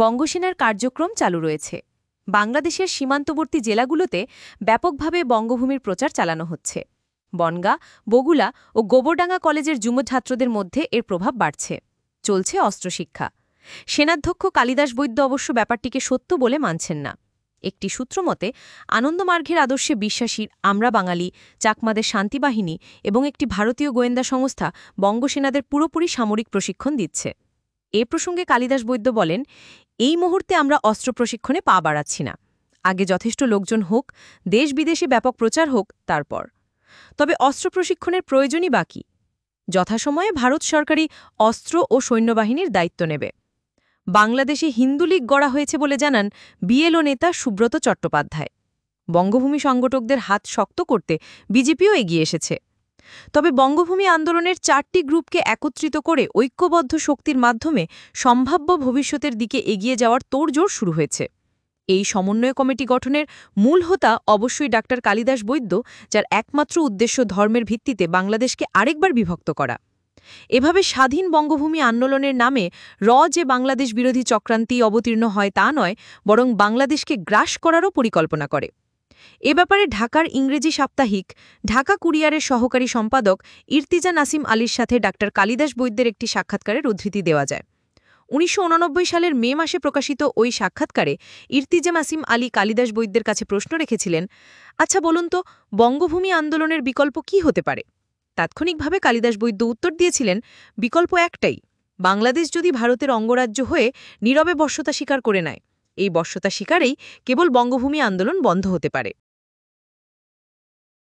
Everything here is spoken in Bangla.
বঙ্গসেনার কার্যক্রম চালু রয়েছে। বাংলাদেশের সীমান্তবর্তী জেলাগুলোতে ব্যাপকভাবে বঙ্গভূমির প্রচার চালানো হচ্ছে। বনগাঁ, বগুড়া ও গোবরডাঙ্গা কলেজের যুব ছাত্রদের মধ্যে এর প্রভাব বাড়ছে। চলছে অস্ত্রশিক্ষা। সেনাধ্যক্ষ কালিদাস বৈদ্য অবশ্য ব্যাপারটিকে সত্য বলে মানছেন না। একটি সূত্র মতে, আনন্দমার্গের আদর্শে বিশ্বাসী আমরা বাঙালি, চাকমাদের শান্তিবাহিনী এবং একটি ভারতীয় গোয়েন্দা সংস্থা বঙ্গসেনাদের পুরোপুরি সামরিক প্রশিক্ষণ দিচ্ছে। এ প্রসঙ্গে কালিদাস বৈদ্য বলেন, এই মুহূর্তে আমরা অস্ত্র প্রশিক্ষণে পা বাড়াচ্ছি না। আগে যথেষ্ট লোকজন হোক, দেশ বিদেশে ব্যাপক প্রচার হোক, তারপর। তবে অস্ত্র প্রশিক্ষণের প্রয়োজনই বাকি। যথাসময়ে ভারত সরকারি অস্ত্র ও সৈন্যবাহিনীর দায়িত্ব নেবে। বাংলাদেশে হিন্দু লীগ গড়া হয়েছে বলে জানান বিএলও নেতা সুব্রত চট্টোপাধ্যায়। বঙ্গভূমি সংগঠকদের হাত শক্ত করতে বিজেপিও এগিয়ে এসেছে। তবে বঙ্গভূমি আন্দোলনের 4টি গ্রুপকে একত্রিত করে ঐক্যবদ্ধ শক্তির মাধ্যমে সম্ভাব্য ভবিষ্যতের দিকে এগিয়ে যাওয়ার তোড়জোড় শুরু হয়েছে। এই সমন্বয় কমিটি গঠনের মূল হোতা অবশ্যই ডাক্তার কালিদাস বৈদ্য, যার একমাত্র উদ্দেশ্য ধর্মের ভিত্তিতে বাংলাদেশকে আরেকবার বিভক্ত করা। এভাবে স্বাধীন বঙ্গভূমি আন্দোলনের নামে যে বাংলাদেশ বিরোধী চক্রান্তি অবতীর্ণ হয় তা নয়, বরং বাংলাদেশকে গ্রাস করারও পরিকল্পনা করে। এ ব্যাপারে ঢাকার ইংরেজি সাপ্তাহিক ঢাকা কুরিয়ারের সহকারী সম্পাদক ইর্তিজা নাসিম আলীর সাথে ডাক্তার কালিদাস বৈদ্যের একটি সাক্ষাৎকারের উদ্ধৃতি দেওয়া যায়। ১৯৮৯ সালের মে মাসে প্রকাশিত ওই সাক্ষাৎকারে ইর্তিজা নাসিম আলী কালিদাস বৈদ্যের কাছে প্রশ্ন রেখেছিলেন, আচ্ছা বলুন তো, বঙ্গভূমি আন্দোলনের বিকল্প কি হতে পারে? তাৎক্ষণিকভাবে কালিদাস বৈদ্য উত্তর দিয়েছিলেন, বিকল্প একটাই, বাংলাদেশ যদি ভারতের অঙ্গরাজ্য হয়ে নীরবে বশ্যতা স্বীকার করে নেয়। এই বশ্যতা স্বীকারেই কেবল বঙ্গভূমি আন্দোলন বন্ধ হতে পারে।